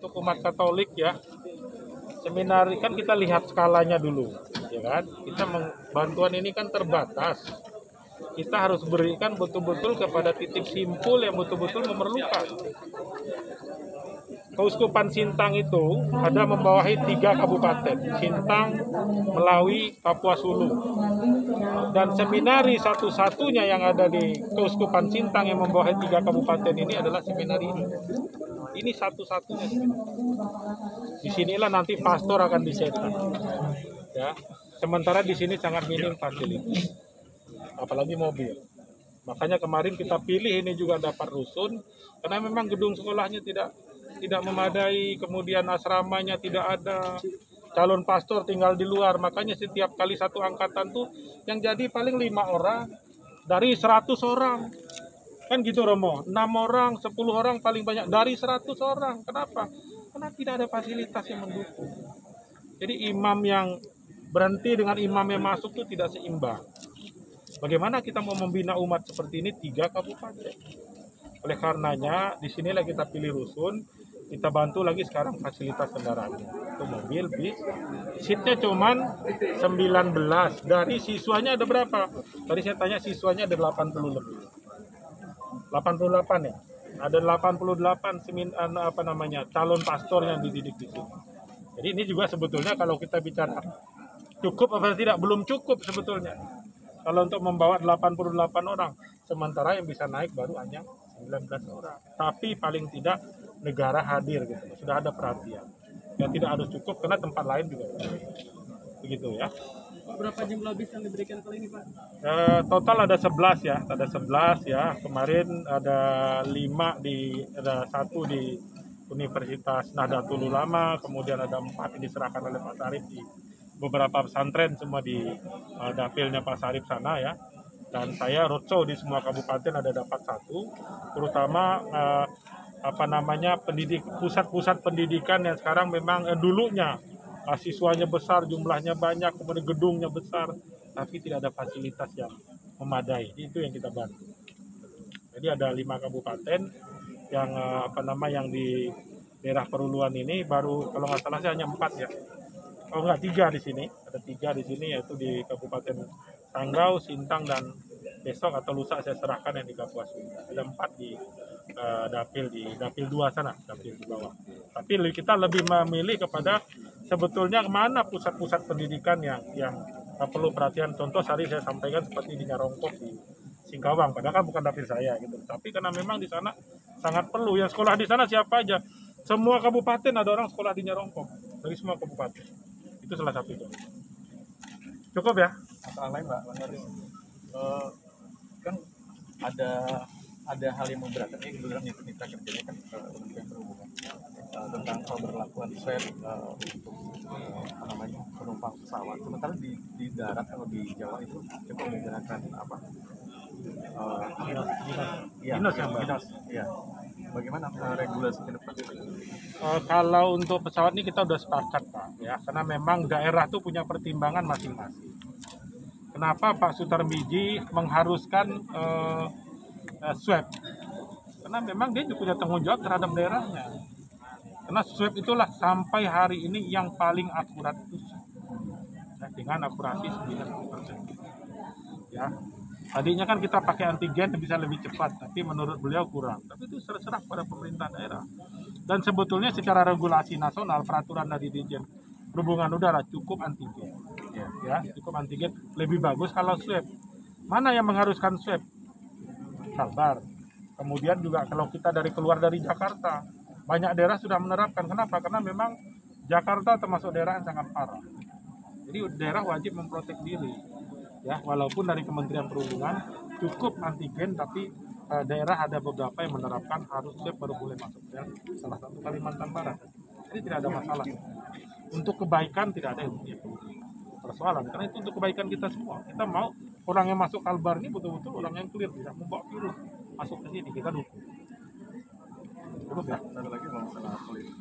untuk umat Katolik ya, seminar kan kita lihat skalanya dulu, ya kan? Kita bantuan ini kan terbatas. Kita harus berikan betul-betul kepada titik simpul yang betul-betul memerlukan. Keuskupan Sintang itu ada membawahi 3 kabupaten, Sintang, Melawi, Papua Sulu. Dan seminari satu-satunya yang ada di Keuskupan Sintang yang membawahi 3 kabupaten ini adalah seminari ini. Ini satu-satunya seminari. Disinilah nanti pastor akan dicetak. Ya. Sementara di sini sangat minim fasilitas, apalagi mobil. Makanya kemarin kita pilih ini juga dapat rusun, karena memang gedung sekolahnya tidak memadai, kemudian asramanya tidak ada, calon pastor tinggal di luar. Makanya setiap kali satu angkatan tuh yang jadi paling 5 orang dari 100 orang. Kan gitu Romo, 6 orang, 10 orang paling banyak dari 100 orang. Kenapa? Karena tidak ada fasilitas yang mendukung. Jadi imam yang berhenti dengan imam yang masuk itu tidak seimbang. Bagaimana kita mau membina umat seperti ini 3 kabupaten? Oleh karenanya, disinilah kita pilih rusun, kita bantu lagi sekarang fasilitas kendaraannya. Itu mobil, bis, seatnya cuman 19, dari siswanya ada berapa? Tadi saya tanya siswanya ada 80 lebih. 88 ya? Ada 88 calon pastor yang dididik di sini. Jadi ini juga sebetulnya kalau kita bicara cukup apa tidak, belum cukup sebetulnya. Kalau untuk membawa 88 orang, sementara yang bisa naik baru hanya 19 orang. Tapi paling tidak negara hadir gitu, sudah ada perhatian. Ya tidak harus cukup karena tempat lain juga. Begitu ya. Berapa jumlah bis yang diberikan kali ini, Pak? Total ada 11 ya, ada 11 ya. Kemarin ada 1 di Universitas Nahdlatul Ulama, kemudian ada 4 yang diserahkan oleh Pak Sarip di beberapa pesantren, semua di dapilnya Pak Sarip sana ya. Dan saya roadshow di semua kabupaten ada dapat 1, terutama pusat-pusat pendidikan yang sekarang memang dulunya siswanya besar, jumlahnya banyak, kemudian gedungnya besar, tapi tidak ada fasilitas yang memadai. Itu yang kita bantu. Jadi ada 5 kabupaten yang yang di daerah peruluan ini baru, kalau nggak salah hanya 4 ya. Oh enggak, 3 di sini. Ada 3 di sini, yaitu di Kabupaten Sanggau, Sintang, dan besok atau lusa saya serahkan yang di Kapuas. Ada 4 di Dapil 2 sana, Dapil di bawah. Tapi kita lebih memilih kepada sebetulnya mana pusat-pusat pendidikan yang perlu perhatian. Contoh tadi saya sampaikan seperti di Nyarongkok, di Singkawang, padahal kan bukan dapil saya gitu. Tapi karena memang di sana sangat perlu. Yang sekolah di sana siapa aja? Semua kabupaten ada orang sekolah di Nyarongkok, dari semua kabupaten. Itu salah satu itu. Cukup ya? Masalah lain Pak, kan ada hal yang memberatkan ini dalam mitra kerjanya kan Kementerian Perhubungan tentang pemberlakuan swab untuk penumpang pesawat. Sementara di darat kalau di Jawa itu coba menggunakan Dinas ya, Mbak? Dinas, ya. Bagaimana regulasi ke depan? Kalau untuk pesawat ini kita udah sepakat Pak ya, karena memang daerah tuh punya pertimbangan masing-masing. Kenapa Pak Sutarbiji mengharuskan swab? Karena memang dia juga punya tanggung jawab terhadap daerahnya. Karena swab itulah sampai hari ini yang paling akurat itu, dengan akurasi 90%. Ya. Tadinya kan kita pakai antigen bisa lebih cepat, tapi menurut beliau kurang. Tapi itu serah pada pemerintah daerah. Dan sebetulnya secara regulasi nasional, peraturan dari Dirjen Perhubungan Udara cukup antigen. Ya, cukup antigen. Lebih bagus kalau swab. Mana yang mengharuskan swab? Kalbar. Kemudian juga kalau kita keluar dari Jakarta, banyak daerah sudah menerapkan. Kenapa? Karena memang Jakarta termasuk daerah yang sangat parah. Jadi daerah wajib memprotek diri. Ya, walaupun dari Kementerian Perhubungan cukup antigen, tapi daerah ada beberapa yang menerapkan harus swab baru boleh masuk. Ya, salah satu Kalimantan Barat. Jadi tidak ada masalah. Untuk kebaikan tidak ada yang persoalan, karena itu untuk kebaikan kita semua. Kita mau orang yang masuk Kalbar ini betul-betul orang yang clear, tidak membawa virus masuk ke sini, kita dukung. Cukup ya? Ada lagi masalah politik.